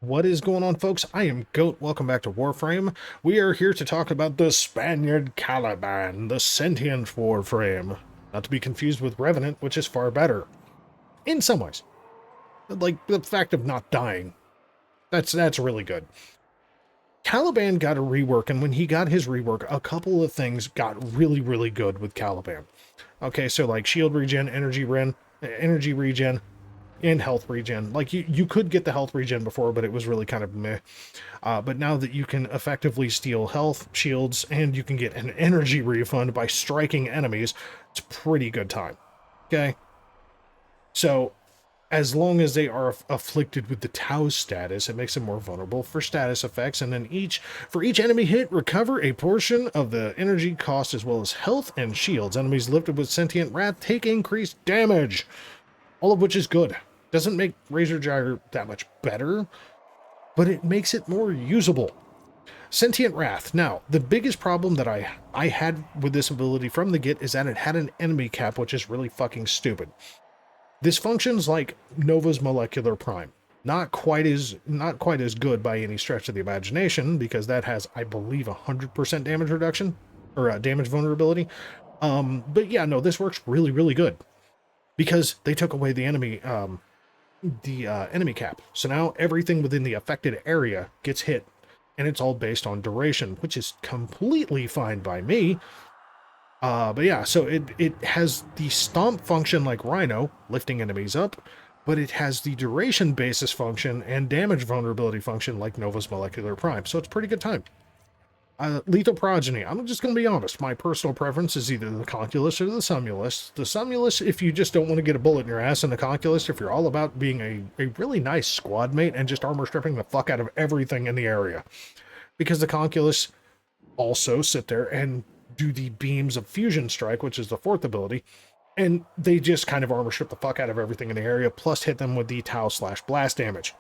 What is going on, folks? I am Goat. Welcome back to Warframe. We are here to talk about the Spaniard Caliban, the sentient Warframe. Not to be confused with Revenant, which is far better. In some ways. Like, the fact of not dying. That's really good. Caliban got a rework, and when he got his rework, a couple of things got really, really good with Caliban. Okay, so like shield regen, energy regen, and health regen. Like you could get the health regen before, but it was really kind of meh. But now that you can effectively steal health, shields, and you can get an energy refund by striking enemies, it's a pretty good time. Okay? So, as long as they are afflicted with the Tau status, it makes them more vulnerable for status effects, and then for each enemy hit, recover a portion of the energy cost as well as health and shields. Enemies lifted with Sentient Wrath take increased damage, all of which is good. Doesn't make Razor Gyre that much better, but it makes it more usable. Sentient Wrath. Now, the biggest problem that I had with this ability from the get is that it had an enemy cap, which is really fucking stupid. This functions like Nova's Molecular Prime. Not quite as good by any stretch of the imagination, because that has, I believe, 100% damage reduction, or damage vulnerability. But yeah, no, this works really, really good. Because they took away the enemy cap. So now everything within the affected area gets hit, and it's all based on duration, which is completely fine by me. But yeah, so it has the stomp function like Rhino, lifting enemies up, but it has the duration basis function and damage vulnerability function like Nova's Molecular Prime. So it's a pretty good time. Lethal Progeny. I'm just going to be honest. My personal preference is either the Conculus or the Sumulus. The Sumulus, if you just don't want to get a bullet in your ass, and the Conculus, if you're all about being a really nice squad mate and just armor stripping the fuck out of everything in the area. Because the Conculus also sit there and do the Beams of Fusion Strike, which is the fourth ability, and they just kind of armor strip the fuck out of everything in the area, plus hit them with the Tau/blast damage.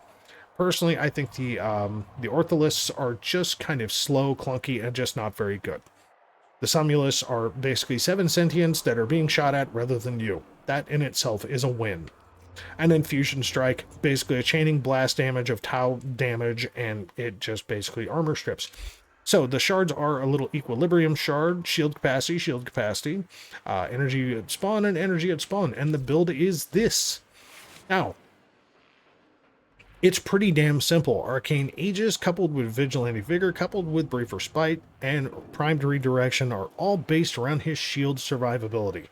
Personally, I think the Ortholists are just kind of slow, clunky, and just not very good. The Sumulus are basically 7 sentients that are being shot at rather than you. That in itself is a win. And then Fusion Strike, basically a chaining blast damage of Tau damage, and it just basically armor strips. So the shards are a little equilibrium shard, shield capacity, energy at spawn, and energy at spawn. And the build is this. Now, it's pretty damn simple. Arcane Aegis, coupled with Vigilante Vigor, coupled with Briefer Spite, and Primed Redirection are all based around his shield survivability.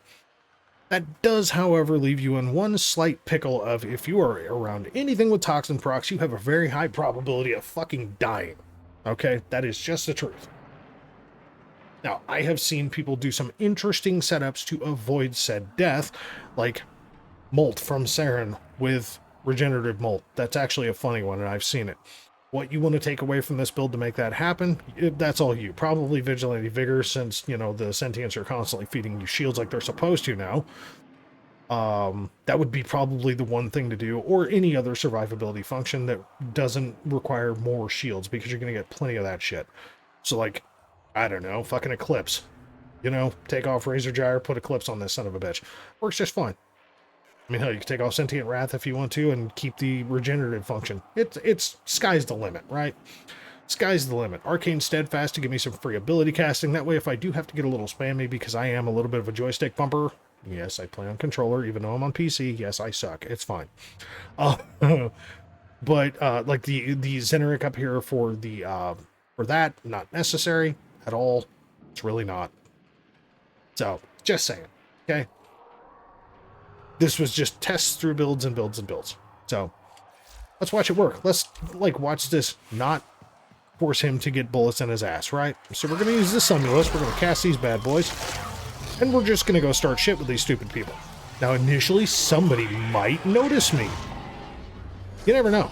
That does, however, leave you in one slight pickle of if you are around anything with Toxin procs, you have a very high probability of fucking dying. Okay? That is just the truth. Now, I have seen people do some interesting setups to avoid said death, like Molt from Saren with Regenerative Molt. That's actually a funny one, and I've seen it. What you want to take away from this build to make that happen, that's all you. Probably Vigilante Vigor, since, you know, the Sentients are constantly feeding you shields like they're supposed to now. That would be probably the one thing to do, or any other survivability function that doesn't require more shields, because you're going to get plenty of that shit. So, like, I don't know, fucking Eclipse. You know, take off Razor Gyre, put Eclipse on this son of a bitch. Works just fine. I mean, hell, you can take off Sentient Wrath if you want to and keep the regenerative function. It's sky's the limit, right? Sky's the limit. Arcane Steadfast to give me some free ability casting. That way, if I do have to get a little spammy because I am a little bit of a joystick bumper, yes, I play on controller, even though I'm on PC, yes, I suck. It's fine. But like the Zeneric up here for that, not necessary at all. It's really not. So, just saying. Okay? This was just tests through builds and builds and builds. So, let's watch it work. Let's, like, watch this not force him to get bullets in his ass, right? So we're going to use the Sumulus. We're going to cast these bad boys. And we're just going to go start shit with these stupid people. Now, initially, somebody might notice me. You never know.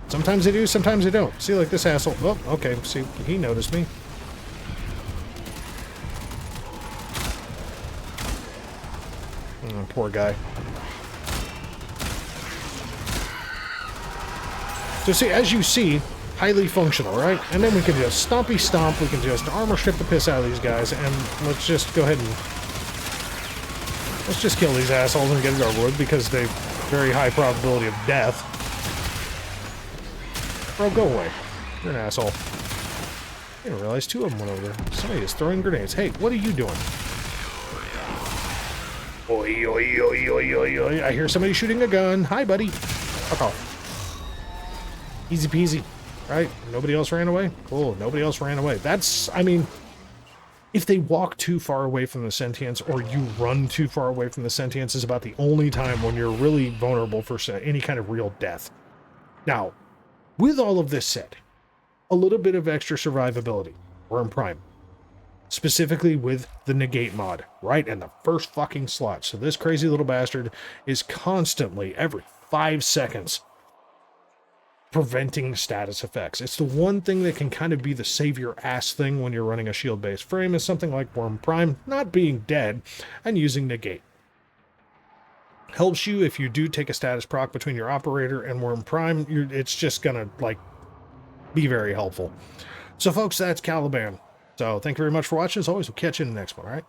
Sometimes they do, sometimes they don't. See, like this asshole. Oh, okay. See, he noticed me. Oh, poor guy. So see, as you see, highly functional, right? And then we can just stompy stomp, we can just armor strip the piss out of these guys, and let's just go ahead and let's just kill these assholes and get it over with, because they've very high probability of death. Bro, go away. You're an asshole. I didn't realize 2 of them went over there. Somebody is throwing grenades. Hey, what are you doing? Oi, oi, oi, oi, oi, oi. I hear somebody shooting a gun. Hi, buddy. Fuck off. Easy peasy. Right? Nobody else ran away? Cool. Nobody else ran away. That's, I mean, if they walk too far away from the sentience or you run too far away from the sentience is about the only time when you're really vulnerable for any kind of real death. Now, with all of this said, a little bit of extra survivability. We're in Prime. Specifically with the negate mod, right in the first fucking slot. So this crazy little bastard is constantly, every 5 seconds, preventing status effects. It's the one thing that can kind of be the savior ass thing when you're running a shield-based frame is something like Worm Prime not being dead and using negate. Helps you if you do take a status proc between your operator and Worm Prime. It's just gonna, like, be very helpful. So folks, that's Caliban. So thank you very much for watching. As always, we'll catch you in the next one, all right?